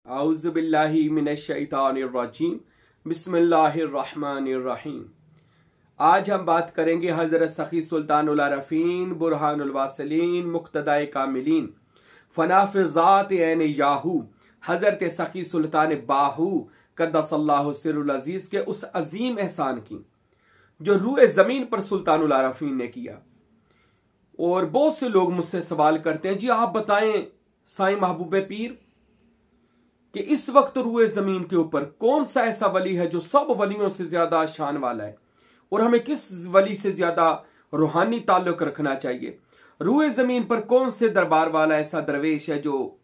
औज़ु बिल्लाहि मिनश शैतानिर रजीम। बिस्मिल्लाहिर्रहमानिर्रहीम। आज हम बात करेंगे हजरत सखी सुल्तानुल आरफीन बुरहानुल वासिलीन मुक्तदाए कामिलीन फनाफिज़ात ऐन याहू हजरत सखी सुल्तान बाहू कद्दसल्लाहु सिर्रुल अजीज के उस अजीम एहसान की जो रूए जमीन पर सुल्तानुल आरफीन ने किया। और बहुत से लोग मुझसे सवाल करते हैं, जी आप बताएं साईं महबूब पीर कि इस वक्त रूए जमीन के ऊपर कौन सा ऐसा वली है जो सब वलियों से ज्यादा शान वाला है, और हमें किस वली से ज्यादा रूहानी ताल्लुक रखना चाहिए। रूए जमीन पर कौन से दरबार वाला ऐसा दरवेश है जो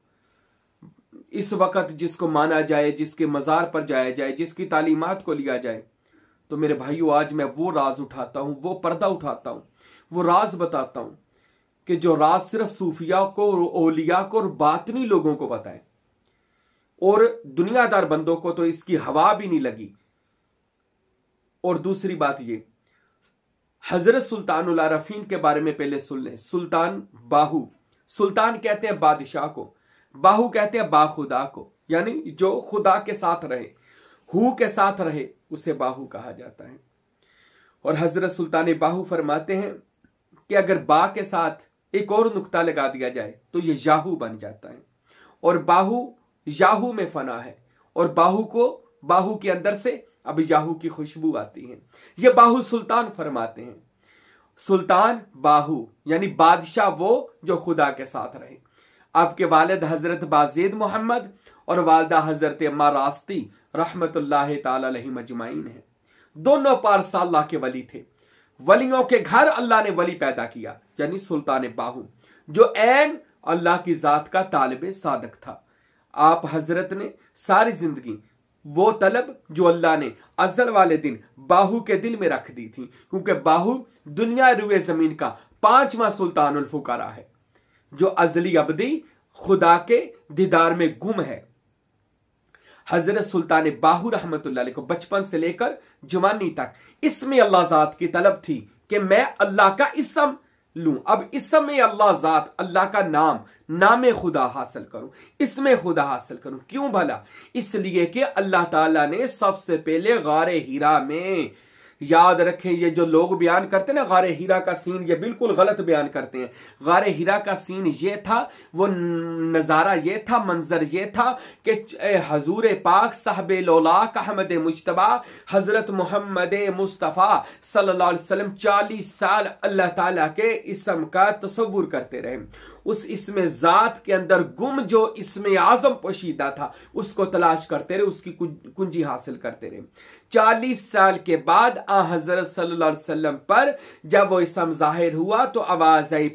इस वक्त जिसको माना जाए, जिसके मजार पर जाया जाए, जिसकी तालीमात को लिया जाए। तो मेरे भाइयों, आज मैं वो राज उठाता हूं, वो पर्दा उठाता हूं, वो राज बताता हूं कि जो राज सिर्फ सूफिया को, ओलिया को और बातनी लोगों को पता है, और दुनियादार बंदों को तो इसकी हवा भी नहीं लगी। और दूसरी बात ये, हजरत सुल्तानुल आरफीन के बारे में पहले सुन लें। सुल्तान बाहू, सुल्तान कहते हैं बादशाह को, बाहू कहते हैं बाखुदा को, यानी जो खुदा के साथ रहे, हु के साथ रहे, उसे बाहू कहा जाता है। और हजरत सुल्तान बाहू फरमाते हैं कि अगर बा के साथ एक और नुक्ता लगा दिया जाए तो ये याहू बन जाता है, और बाहू याहू में फना है, और बाहू को, बाहू के अंदर से अब याहू की खुशबू आती है। ये बाहू सुल्तान फरमाते हैं, सुल्तान बाहू यानी बादशाह वो जो खुदा के साथ रहे। आपके वालिद हजरत बाज़ेद मोहम्मद और वालदा हजरत अम्मा रास्ती रहमतुल्लाह ताला अलैहिम अजमाइन है। दोनों पारसा अल्लाह के वली थे। वलियों के घर अल्लाह ने वली पैदा किया, यानी सुल्तान बाहू जो ऐन अल्लाह की जात का तालिबे सादक था। आप हजरत ने सारी जिंदगी वो तलब जो अल्लाह ने अजल वाले दिन बाहू के दिल में रख दी थी, क्योंकि बाहू दुनिया रुए जमीन का 5वां सुल्तानुल फुकारा है, जो अजली अबदी खुदा के दीदार में गुम है। हजरत सुल्तान बाहू रहमतुल्लाह अलैह को बचपन से लेकर जवानी तक इसमें अल्लाह जात की तलब थी कि मैं अल्लाह का इसम लूं। अब इसम में अल्लाह जात, अल्लाह का नाम, नामे खुदा हासिल करूं, इसमें खुदा हासिल करूं। क्यों भला? इसलिए कि अल्लाह ताला ने सबसे पहले गारे हीरा में, याद रखें, ये जो लोग बयान करते हैं ना गारे हीरा का सीन, ये बिल्कुल गलत बयान करते हैं। गारे हीरा का सीन ये था, वो नजारा ये था, मंजर ये था कि हजूर पाक साहब लौलाक अहमद मुज्तबा हजरत मोहम्मद मुस्तफ़ा सल्लल्लाहु अलैहि वसल्लम 40 साल अल्लाह ताला के इसम का तसव्वुर करते रहे। उस इसमें जात के अंदर गुम जो इसमें आजम पोशीदा था उसको तलाश करते रहे, उसकी कुंजी हासिल करते रहे। 40 साल के बाद आ हजरत सल्लल्लाहु अलैहि वसल्लम पर जब वो इसम जाहिर हुआ तो आवाज आई,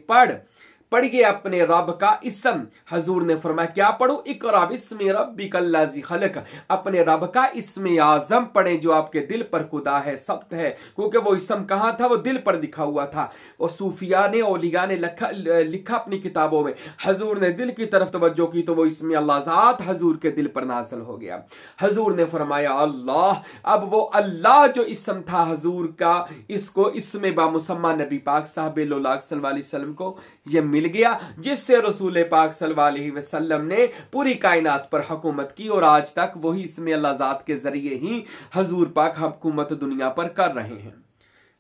पढ़िए अपने रब का इसम। हजूर ने फरमाया क्या पढ़ू? इकरा बिस्मि रब्बिकल्लज़ी खलक, अपने रब का इसमें आजम पढ़े जो आपके दिल पर खुदा है, सब्त है, क्योंकि वो इसम कहां था? वो दिल पर लिखा हुआ था। और सूफिया ने, औलिया ने लिखा अपनी किताबों में, हजूर ने दिल की तरफ तवज्जो की तो वो इसमें अल्लाह ज़ात हजूर के दिल पर नाज़िल हो गया। हजूर ने फरमाया अल्लाह, अब वो अल्लाह जो इसम था हजूर का, इसको इसमें बामुसम्मा नबी पाक साहब लौलाक सल्लल्लाहु अलैहि वसल्लम को ये मिल गया, जिससे रसूल पाक सल्लल्लाहु अलैहि वसल्लम ने पूरी कायनात पर हुकूमत की। और आज तक वही इसमें अल्लाह जात के जरिए ही हजूर पाक हुकूमत दुनिया पर कर रहे हैं।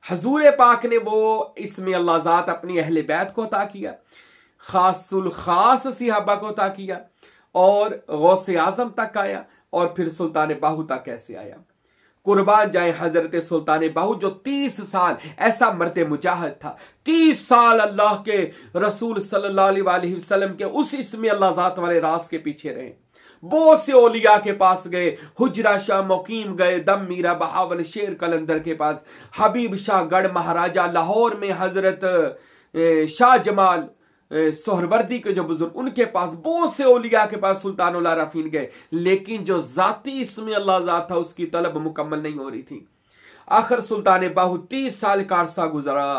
हजूर पाक ने वो इसमें अल्लाह जात अपनी अहले बैत को अता किया, खासुल खास सिहाबा को अता किया, और गौसे आजम तक आया, और फिर सुल्तान बाहू तक कैसे आया। कुर्बान जाए हजरत सुल्तान बाहू जो 30 साल ऐसा मर्द मुजाहिद था, 30 साल अल्लाह के रसूल सल्लल्लाहु अलैहि वसल्लम के उस इसमें अल्लाह जात वाले राज के पीछे रहे। बहुत से औलिया के पास गए, हुजरा शाह मुकीम गए, दम मीरा बहावल शेर कलंदर के पास, हबीब शाह गढ़ महाराजा लाहौर में हजरत शाह जमाल सोहरवर्दी के जो बुजुर्ग, उनके पास, बहुत से औलिया के पास सुल्तानुल आरफीन गए, लेकिन जो जाती इसमें अल्लाह जात था उसकी तलब मुकम्मल नहीं हो रही थी। आखिर सुल्तान बाहू 30 साल का अरसा गुजरा।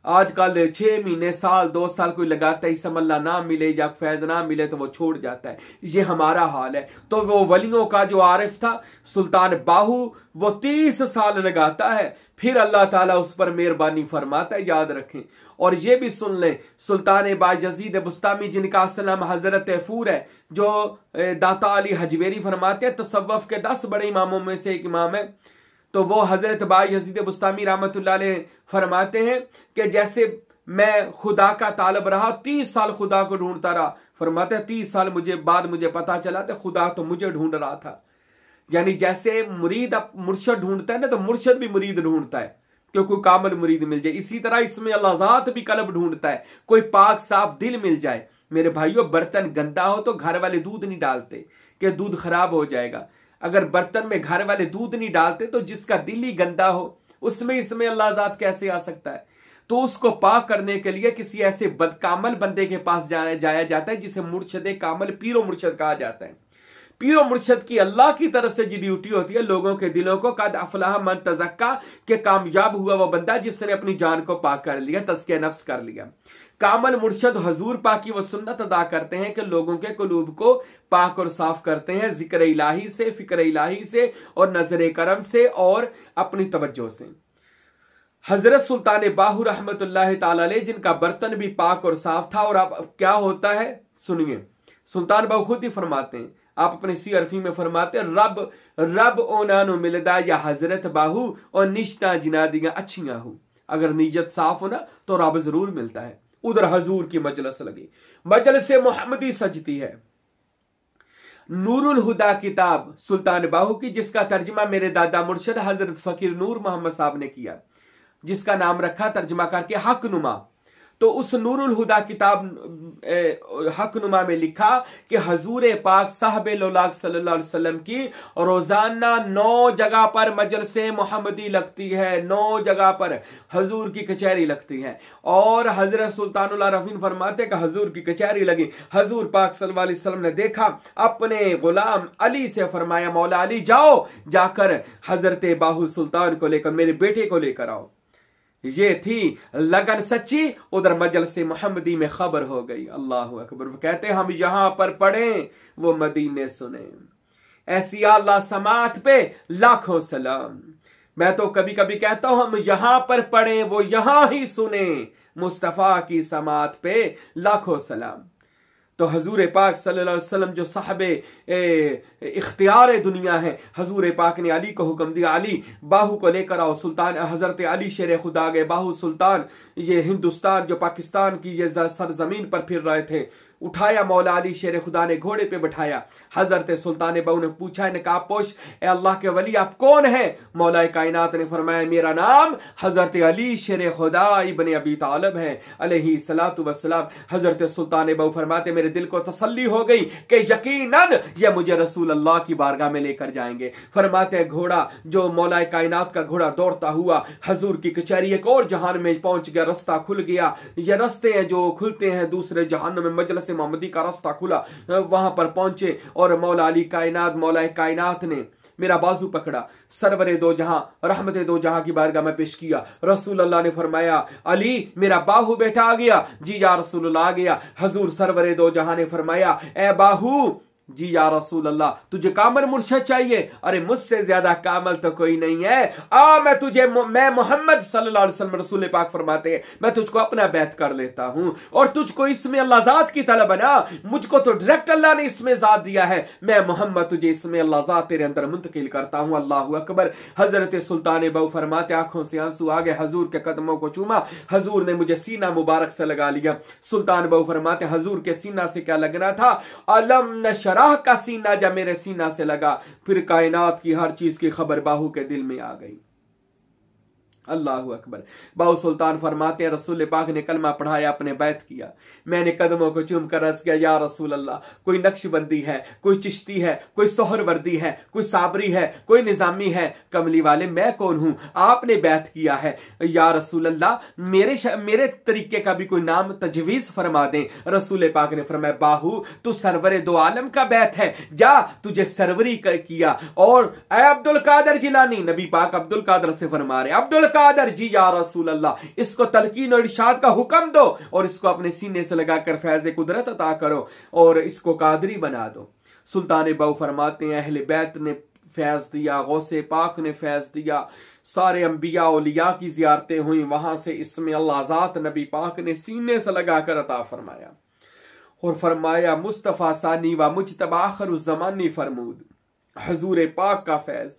आजकल 6 महीने, साल, 2 साल कोई लगाता है, इसम अल्लाह ना मिले या फैज ना मिले तो वो छोड़ जाता है। ये हमारा हाल है। तो वो वलियों का जो आरिफ था सुल्तान बाहू, वो 30 साल लगाता है, फिर अल्लाह ताला उस पर मेहरबानी फरमाता है, याद रखें। और ये भी सुन लें, सुल्तान बायजीद बुस्तामी जिनका असलम हजरत फूर है, जो दाता अली हजवेरी फरमाते हैं तसव्वुफ के 10 बड़े इमामों में से एक इमाम है, तो वो हजरत बायजीद बुस्तामी रहमतुल्लाह अलैह फरमाते हैं कि जैसे मैं खुदा का तालब रहा, 30 साल खुदा को ढूंढता रहा। फरमाते हैं 30 साल मुझे पता चला था खुदा तो मुझे ढूंढ रहा था। यानी जैसे मुरीद मुर्शद ढूंढता है ना, तो मुर्शद भी मुरीद ढूंढता है क्योंकि कोई कामल मुरीद मिल जाए। इसी तरह इसमें अल्लाह ज़ात भी कल्ब ढूंढता है, कोई पाक साफ दिल मिल जाए। मेरे भाइयों, बर्तन गंदा हो तो घर वाले दूध नहीं डालते कि दूध खराब हो जाएगा। अगर बर्तन में घर वाले दूध नहीं डालते तो जिसका दिल ही गंदा हो उसमें इसमें अल्लाह ज़ात कैसे आ सकता है। तो उसको पाक करने के लिए किसी ऐसे बदकामल बंदे के पास जाया जाता है जिसे मुर्शद कामल, पीरो मुर्शद कहा जाता है। पीरो मुर्शद की अल्लाह की तरफ से जी ड्यूटी होती है लोगों के दिलों को कद अफलाह मन तज़क्का, के कामयाब हुआ वो बंदा जिसने अपनी जान को पाक कर लिया, तज़किया नफ्स कर लिया। कामल मुर्शद हजूर पाक की वो सुन्नत अदा करते हैं कि लोगों के कुलूब को पाक और साफ करते हैं जिक्र इलाही से, फिक्र इलाही से और नजर करम से और अपनी तवज्जो से। हजरत सुल्तान बाहू रहमतुल्लाह ताला अलैह जिनका बर्तन भी पाक और साफ था। और अब क्या होता है सुनिए, सुल्तान बाहू खुद ही फरमाते हैं, आप अपने सी अरफी में फरमाते हैं, रब ओनानो मिलदा या हजरत बाहू और निश्ता जिनादियां अच्छियां हो। अगर नीयत साफ हो ना तो रब जरूर मिलता है। उधर हजूर की मजलिस लगी, मजलिस मोहम्मदी सजती है। नूरुल हुदा किताब सुल्तान बाहू की, जिसका तर्जमा मेरे दादा मुर्शद हजरत फकीर नूर मोहम्मद साहब ने किया, जिसका नाम रखा तर्जमा करके हक नुमा। तो उस नूरुल हुदा किताब हक नुमा में लिखा कि हजूर पाक साहब लोलाक सल्लल्लाहु अलैहि वसल्लम की रोजाना 9 जगह पर मजलिस मोहम्मदी लगती है, 9 जगह पर हजूर की कचहरी लगती है। और हजरत सुल्तानुल आरफीन फरमाते कि हजूर की कचहरी लगी, हजूर पाक सल्लल्लाहु अलैहि वसल्लम ने देखा, अपने गुलाम अली से फरमाया, मौला अली जाओ, जाकर हजरत बाहू सुल्तान को लेकर, मेरे बेटे को लेकर आओ। ये थी लगन सच्ची। उधर मजलिस मोहम्मदी में खबर हो गई। अल्लाह अकबर। वो कहते हम यहां पर पढ़ें वो मदीने सुने, ऐसी आला समात पे लाखों सलाम। मैं तो कभी कभी कहता हूं हम यहां पर पढ़ें वो यहां ही सुने, मुस्तफा की समात पे लाखों सलाम। तो हजूर पाक सल्लल्लाहु अलैहि वसल्लम जो साहबे इख्तियार दुनिया है, हजूर पाक ने अली को हुक्म दिया, अली बाहू को लेकर आओ। सुल्तान हजरत अली शेर खुदा गए, बाहू सुल्तान ये हिंदुस्तान जो पाकिस्तान की ये सरजमीन पर फिर रहे थे, उठाया मौला अली शेर खुदा ने, घोड़े पे बिठाया। हजरत सुल्तान बाहू ने पूछा, नकाबपोश ए अल्लाह के वली आप कौन है? मौला कायनात ने फरमाया, मेरा नाम हजरत अली शेर खुदा इब्ने अबी तालिब है अलैहि सलातु वस्सलाम। हजरत सुल्तान बाहू फरमाते, मेरे दिल को तसल्ली हो गई कि यकीनन ये मुझे रसूल अल्लाह की बारगाह में लेकर जाएंगे। फरमाते घोड़ा जो मौला कायनात का घोड़ा दौड़ता हुआ हजूर की कचहरी एक और जहान में पहुंच गया, रास्ता खुल गया। ये रास्ते हैं जो खुलते हैं दूसरे जहान में, मजलिस मोहम्मदी का रास्ता खुला, वहां पर पहुंचे और मौला अली कायनात, मौला कायनात ने मेरा बाजू पकड़ा, सरवरे दो जहां, रहमते दो जहां की बारगाह में पेश किया। रसूल अल्लाह ने फरमाया, अली मेरा बाहू बेटा आ गया। जी या रसूल अल्लाह आ गया। हजूर सरवरे दो जहां ने फरमाया, ए बाहू। जी या रसूल अल्लाह तुझे कामल मुर्शद चाहिए? अरे मुझसे ज्यादा कामल तो कोई नहीं है। मैं मोहम्मद सल्लल्लाहु अलैहि वसल्लम, रसूल पाक फरमाते हैं, मैं तुझको अपना बैत कर लेता हूं और तुझको इसमें अल्लाह जात की तलब बना। मुझको तो डायरेक्ट अल्लाह ने इसमें जात दिया है, मैं मोहम्मद तुझे इसमें अल्लाह जात तेरे अंदर मुंतकिल करता हूं। अल्लाह अकबर। हजरत सुल्तान बाहू फरमाते, आंखों से आंसू आ गए, हजूर के कदमों को चूमा, हजूर ने मुझे सीना मुबारक से लगा लिया। सुल्तान बाहू फरमाते, हजूर के सीना से क्या लगना था? अलम नशराह का सीना जब मेरे सीना से लगा, फिर कायनात की हर चीज की खबर बाहू के दिल में आ गई। अल्लाह अकबर। बाहू सुल्तान फरमाते हैं, रसूल पाक ने कलमा पढ़ाया, अपने बैत किया, मैंने कदमों को चूम कर अर्ज किया, या रसूल अल्लाह कोई नक्शबंदी है, कोई चिश्ती है, कोई सोहरवर्दी है, कोई साबरी है, कोई निजामी है, कमली वाले मैं कौन हूं? आपने बैत किया है। या रसूल अल्लाह मेरे तरीके का भी कोई नाम तजवीज फरमा दें। रसूल पाक ने फरमाया, बाहू तू सरवरे दो आलम का बैत है, जा तुझे सरवरी कर किया। और अब्दुल कादर जिलानी, नबी पाक अब्दुल कादर से फरमा रहे, अब्दुल कादर, जी या रसूल अल्लाह, इसको तलकीन और इरशाद का हुक्म दो और इसको अपने सीने से लगाकर फैज़ कुदरत अता करो और इसको कादरी बना दो। सुल्तान बाहू फरमाते हैं अहले बैत ने फैज दिया, गौसे पाक ने फैज दिया, सारे अंबिया औलिया की जियारतें हुई, वहां से इसमें अल्लाह ज़ात नबी पाक ने सीने से लगाकर अता फरमाया और फरमाया मुस्तफ़ा सानी व मुजतबा आखिर ज़मानी फरमूद, हजूर पाक का फैज,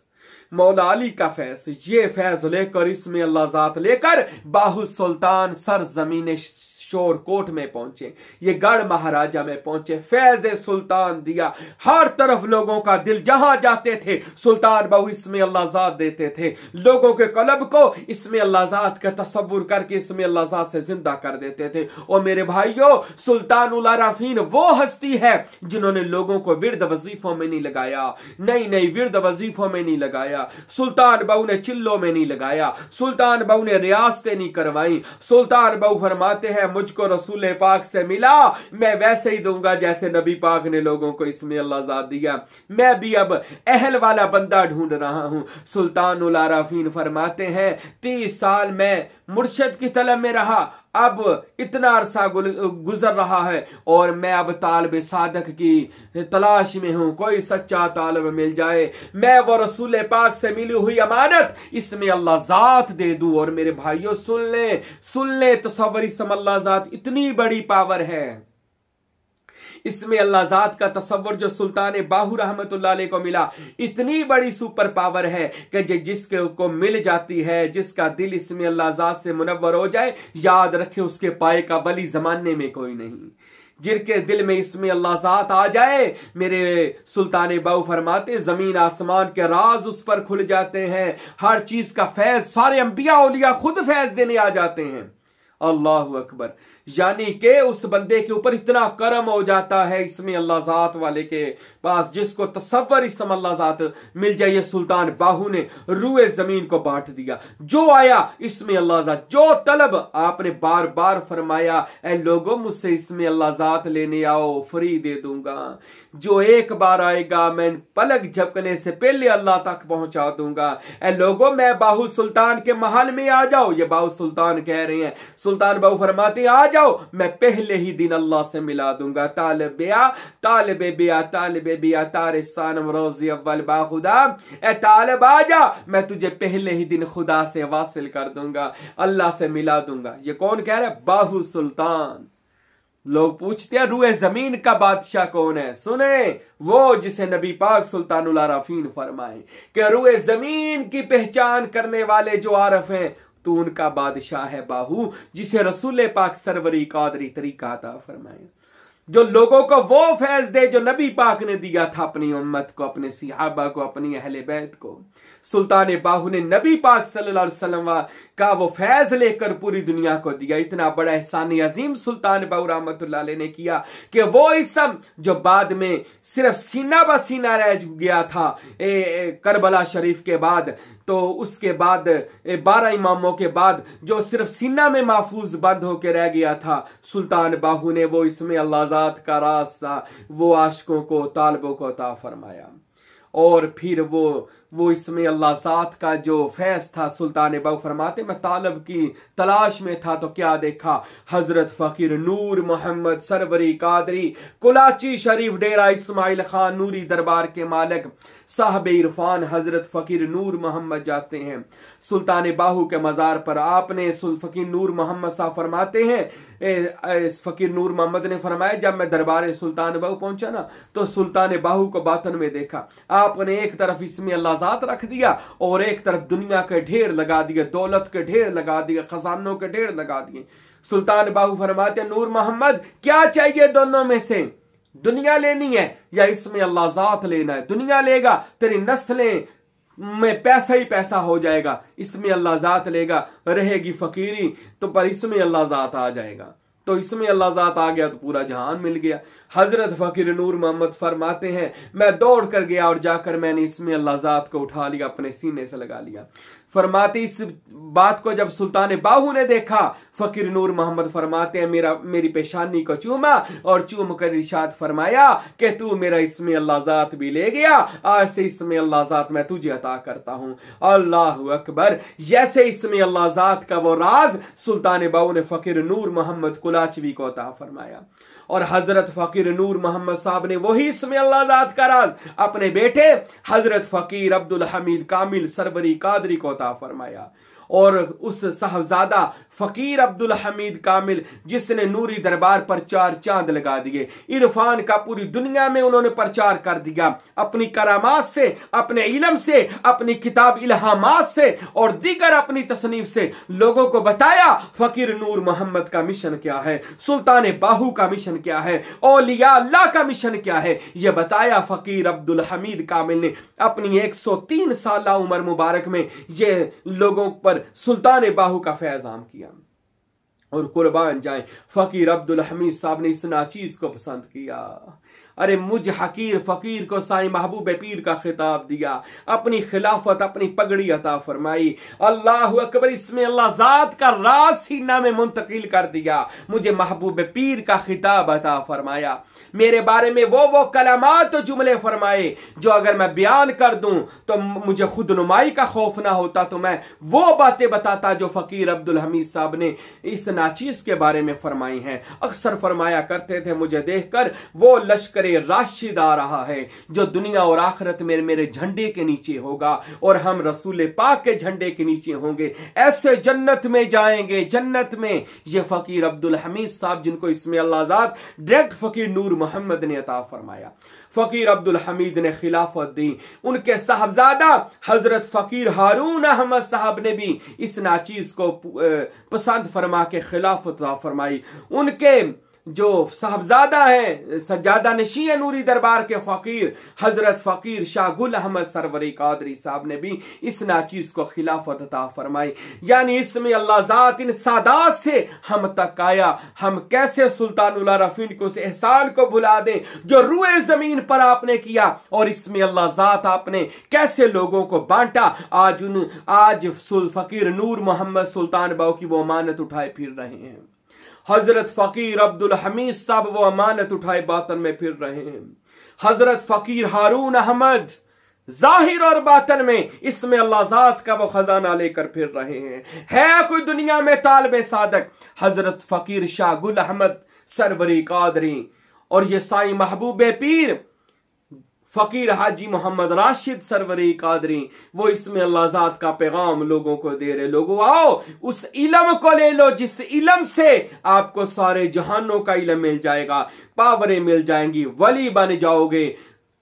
मौला अली का फैज, ये फैज लेकर इसमें अल्लाह ज़ात लेकर बाहू सुल्तान सर जमीन शोर कोट में पहुंचे, ये गढ़ महाराजा में पहुंचे, फैज सुल्तान दिया, हर तरफ लोगों का दिल, जहां जाते थे सुल्तान बाहू इसमें अल्लाह ज़ात देते थे, लोगों के कलब को इसमें अल्लाह ज़ात का तसव्वुर करके इसमें अल्लाह ज़ात से जिंदा कर देते थे। और मेरे भाइयों, सुल्तान उल आरफीन वो हस्ती है जिन्होंने लोगों को विर्द वजीफों में नहीं लगाया, नई विर्द वजीफों में नहीं लगाया, सुल्तान बाहू ने चिल्लों में नहीं लगाया, सुल्तान बाहू ने रियासतें नहीं करवाई। सुल्तान बाहू फरमाते हैं मुझको रसूल पाक से मिला, मैं वैसे ही दूंगा जैसे नबी पाक ने लोगों को इसमें अल्लाह ज़ात दिया, मैं भी अब अहल वाला बंदा ढूंढ रहा हूं। सुल्तान उल आरफीन फरमाते हैं 30 साल मैं मुर्शद की तलब में रहा, अब इतना अरसा गुजर रहा है और मैं अब तालिब सादक की तलाश में हूं, कोई सच्चा तालिब मिल जाए, मैं वो रसूल पाक से मिली हुई अमानत इसमें अल्लाह ज़ात दे दूं। और मेरे भाइयों सुन ले तसव्वुर सम अल्लाह ज़ात इतनी बड़ी पावर है, इसमें अल्लाह ज़ात का तसव्वुर जो सुल्तान बाहू रहमतुल्लाह अलैह को मिला इतनी बड़ी सुपर पावर है कि जिसके को मिल जाती है, जिसका दिल इसमें अल्लाह ज़ात से मुनव्वर हो जाए, याद रखे उसके पाए का वली जमाने में कोई नहीं। जिनके दिल में इसमें अल्लाह ज़ात आ जाए, मेरे सुल्तान बाहू फरमाते जमीन आसमान के राज उस पर खुल जाते हैं, हर चीज का फैज, सारे अंबिया औलिया खुद फैज देने आ जाते हैं। अल्लाह अकबर, यानी कि उस बंदे के ऊपर इतना करम हो जाता है इसमें अल्लाह ज़ात वाले के पास, जिसको तसव्वुर इसम अल्लाह ज़ात मिल जाए। सुल्तान बाहू ने रूए जमीन को बांट दिया, जो आया इसमें अल्लाह ज़ात, जो तलब आपने बार बार फरमाया ऐ लोगों मुझसे इसमें अल्लाह ज़ात लेने आओ, फ्री दे दूंगा, जो एक बार आएगा मैं पलक झपकने से पहले अल्लाह तक पहुंचा दूंगा। ऐ लोगों मैं बाहू सुल्तान के महल में आ जाओ, ये बाहू सुल्तान कह रहे हैं। सुल्तान बाहू फरमाते आ जाओ, मैं पहले ही दिन अल्लाह से मिला दूंगा। तालिब बिया तारिस्तान रोज़ी अव्वल बाखुदा, ए तालिब आ जा, मैं तुझे पहले ही दिन खुदा से वासिल कर दूंगा, अल्लाह से मिला दूंगा। ये कौन कह रहा है? बाहू सुल्तान। लोग पूछते हैं रूए जमीन का बादशाह कौन है? सुने, वो जिसे नबी पाक सुल्तानुल आरफीन फरमाए कि रूए जमीन की पहचान करने वाले जो आरफ हैं तो उनका बादशाह है बाहू, जिसे रसूल पाक सरवरी कादरी तरीका अता फरमाए, जो लोगों को वो फैज दे जो नबी पाक ने दिया था अपनी उम्मत को, अपने सिहाबा को, अपनी अहले बैत को। सुल्तान बाहू ने नबी पाक सल्लल्लाहु अलैहि वसल्लम का वो फैज लेकर पूरी दुनिया को दिया। इतना बड़ा एहसान अजीम सुल्तान बाहू रहमतुल्लाह अलैह ने किया कि वो इसम जो बाद में सिर्फ सीना ब सीना रह गया था करबला शरीफ के बाद, तो उसके बाद 12 इमामों के बाद जो सिर्फ सीना में महफूज बंद होकर रह गया था, सुल्तान बाहू ने वो इसमें अल्लाह ज़ात का रास्ता वो आशिकों को, तालिबों को अता फरमाया। और फिर वो इसमें अल्लाह ज़ात का जो फैज था, सुल्तान बाहू फरमाते मैं तालब की तलाश में था तो क्या देखा, हजरत फकीर नूर मोहम्मद सरवरी कादरी कुलाची शरीफ डेरा इस्माइल खान नूरी दरबार के मालिक साहब इरफान हजरत फकीर नूर मोहम्मद जाते हैं सुल्तान बाहू के मजार पर। आपने फकीर नूर मोहम्मद साहब फरमाते हैं, फकीर नूर मोहम्मद ने फरमाया जब मैं दरबार सुल्तान बाहू पहुंचा ना तो सुल्तान बाहू को बातन में देखा, आपने एक तरफ इसमें अल्लाह ज़ात रख दिया और एक तरफ दुनिया के ढेर लगा दिए, दौलत के ढेर लगा दिए, खजानों के ढेर लगा दिए। सुल्तान बाहू फरमाते नूर मोहम्मद क्या चाहिए दोनों में से, दुनिया लेनी है या इसमें अल्लाह ज़ात लेना है? दुनिया लेगा तेरी नस्लें में पैसा ही पैसा हो जाएगा, इसमें अल्लाह ज़ात लेगा रहेगी फकीरी तो पर इसमें अल्लाह ज़ात आ जाएगा। तो इसमें अल्लाह ज़ात आ गया तो पूरा जहान मिल गया। हजरत फकीर नूर मोहम्मद फरमाते हैं मैं दौड़ कर गया और जाकर मैंने इसमें अल्लाह ज़ात को उठा लिया, अपने सीने से लगा लिया। फरमाते इस बात को जब सुल्तान बाहू ने देखा, फकीर नूर मोहम्मद फरमाते हैं मेरी पेशानी को चूमा और चूम कर इरशाद फरमाया कि तू मेरा इसमें अल्लाह ज़ात भी ले गया, आज से इसमें अल्लाह ज़ात मैं तुझे अता करता हूं। अल्लाह अकबर। जैसे इसमें अल्लाह ज़ात का वो राज सुल्तान बाहू ने फकीर नूर मोहम्मद कुलाचवी को अता फरमाया और हजरत फकीर नूर मोहम्मद साहब ने वही इसमें अल्लाह ज़ात का राज अपने बेटे हजरत फकीर अब्दुल हमीद कामिल सरवरी कादरी को अता फरमाया। और उस साहबजादा फकीर अब्दुल हमीद कामिल जिसने नूरी दरबार पर 4 चांद लगा दिए, इरफान का पूरी दुनिया में उन्होंने प्रचार कर दिया अपनी करामात से, अपने इल्म से, अपनी किताब इल्हामात से और दीगर अपनी तसनीफ से लोगों को बताया फकीर नूर मोहम्मद का मिशन क्या है, सुल्तान बाहू का मिशन क्या है, औलिया अल्लाह का मिशन क्या है। यह बताया फकीर अब्दुल हमीद कामिल ने अपनी 103 साल उम्र मुबारक में ये लोगों पर सुल्तान बाहू का फैजाम किया। और कुर्बान जाए फकीर अब्दुल हमीद साहब ने इस नाचीज को पसंद किया। अरे मुझ हकीर फकीर को साईं महबूब पीर का खिताब दिया, अपनी खिलाफत अपनी पगड़ी अता फरमाई। अल्लाह अकबर। इसमें अल्लाह ज़ात का राज सीना में मुंतकिल कर दिया, मुझे महबूब पीर का खिताब अता फरमाया, मेरे बारे में वो कलामात तो जुमले फरमाए जो अगर मैं बयान कर दूं तो मुझे खुद नुमाई का खौफ ना होता, तो मैं वो बातें बताता जो फकीर अब्दुल हमीद साहब ने इस नाचीज के बारे में फरमाई हैं। अक्सर फरमाया करते थे मुझे देखकर वो लश्कर राशिद आ रहा है जो दुनिया और आखिरत में मेरे झंडे के नीचे होगा और हम रसूल पाक के झंडे के नीचे होंगे, ऐसे जन्नत में जाएंगे, जन्नत में। ये फकीर अब्दुल हमीद साहब जिनको इसमें अल्लाह ज़ात डायरेक्ट फकीर नूर मोहम्मद ने अता फरमाया। फकीर अब्दुल हमीद ने खिलाफत दी, उनके साहबजादा हजरत फकीर हारून अहमद साहब ने भी इस नाचीज को पसंद फरमा के खिलाफत फरमाई। उनके जो साहबजादा है सज्जादा नशीं नूरी दरबार के फकीर हजरत फकीर शाह गुल अहमद सरवरी कादरी साहब ने भी इस नाचीज को खिलाफत अता फरमाई। यानी इसमें अल्लाह ज़ात इन सादात से हम तक आया। हम कैसे सुल्तानुल आरफीन को उस एहसान को भुला दें जो रूए जमीन पर आपने किया, और इसमें अल्लाह ज़ात आपने कैसे लोगों को बांटा। आज फकीर नूर मोहम्मद सुल्तान बाहू की वो अमानत उठाए फिर रहे हैं। हजरत फकीर अब्दुल हमीद साहब वो अमानत उठाए बातन में फिर रहे हैं। हजरत फकीर हारून अहमद जाहिर और बातन में इसमें अल्लाह ज़ात का वो खजाना लेकर फिर रहे हैं। है कोई दुनिया में तालिबे सादक हजरत फकीर शाह गुल अहमद सरवरी कादरी और ये साईं महबूब पीर फकीर हाजी मोहम्मद राशिद सरवरी कादरी, वो इसमें अल्लाह ज़ात का पैगाम लोगों को दे रहे। लोगों आओ उस इल्म को ले लो जिस इल्म से आपको सारे जहानों का इल्म मिल जाएगा, पावरें मिल जाएंगी, वली बन जाओगे,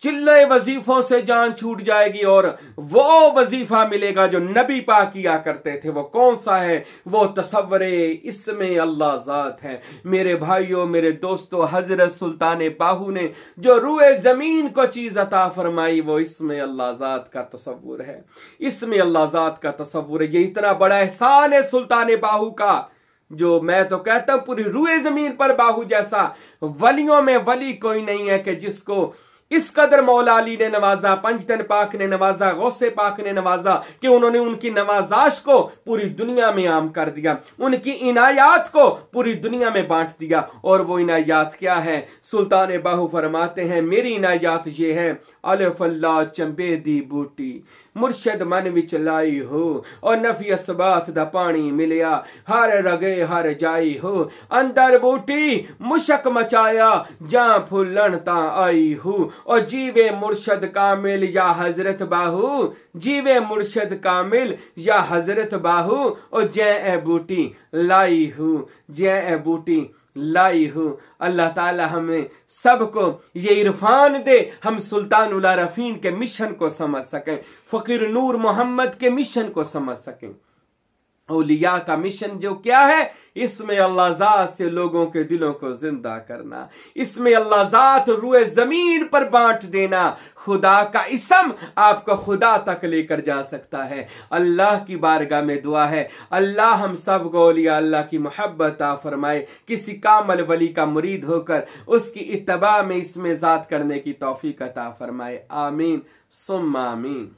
चिल्ले वजीफों से जान छूट जाएगी और वो वजीफा मिलेगा जो नबी पाक किया करते थे। वो कौन सा है? वो तसव्वुरे इसमें अल्लाह ज़ात है। मेरे भाइयों मेरे दोस्तों, हजरत सुल्तान बाहू ने जो रूए जमीन को चीज अता फरमाई वो इसमें अल्लाह ज़ात का तसव्वुर है, इसमें अल्लाह ज़ात का तसव्वुर है। ये इतना बड़ा एहसान है सुल्तान बाहू का, जो मैं तो कहता हूं पूरी रूए जमीन पर बाहू जैसा वलियों में वली कोई नहीं है कि जिसको इस कदर मौला अली ने नवाजा, पंजतन पाक ने नवाजा, गौसे पाक ने नवाजा कि उन्होंने उनकी नवाजाश को पूरी दुनिया में आम कर दिया, उनकी इनायात को पूरी दुनिया में बांट दिया। और वो इनायात क्या है? सुल्तान बाहू फरमाते हैं मेरी इनायात ये है, अलिफ अल्लाह चंबे दी बूटी मुर्शद मन विच लाई हो और नफी असबात दा पानी मिलिया हर रगे हर जाई हो, अंदर बूटी मुशक मचाया जा फुलन ता आई हूँ और जीवे मुर्शद कामिल या हजरत बाहू, जीवे मुर्शद कामिल या हजरत बाहू और जय बूटी लाई हूँ, जय बूटी लाई हूं। अल्लाह ताला हमें सबको ये इरफान दे, हम सुल्तानुल आरफीन के मिशन को समझ सकें, फकीर नूर मोहम्मद के मिशन को समझ सकें। औलिया का मिशन जो क्या है, इसमें अल्लाह ज़ात से लोगों के दिलों को जिंदा करना, इसमें अल्लाह ज़ात रूए जमीन पर बांट देना। खुदा का इसम आपको खुदा तक लेकर जा सकता है। अल्लाह की बारगाह में दुआ है, अल्लाह हम सब को औलिया अल्लाह की मोहब्बत अता फरमाए, किसी कामल वली का मुरीद होकर उसकी इत्तबा में इसमें ज़ात करने की तौफीक अता फरमाए। आमीन सुम्मा आमीन।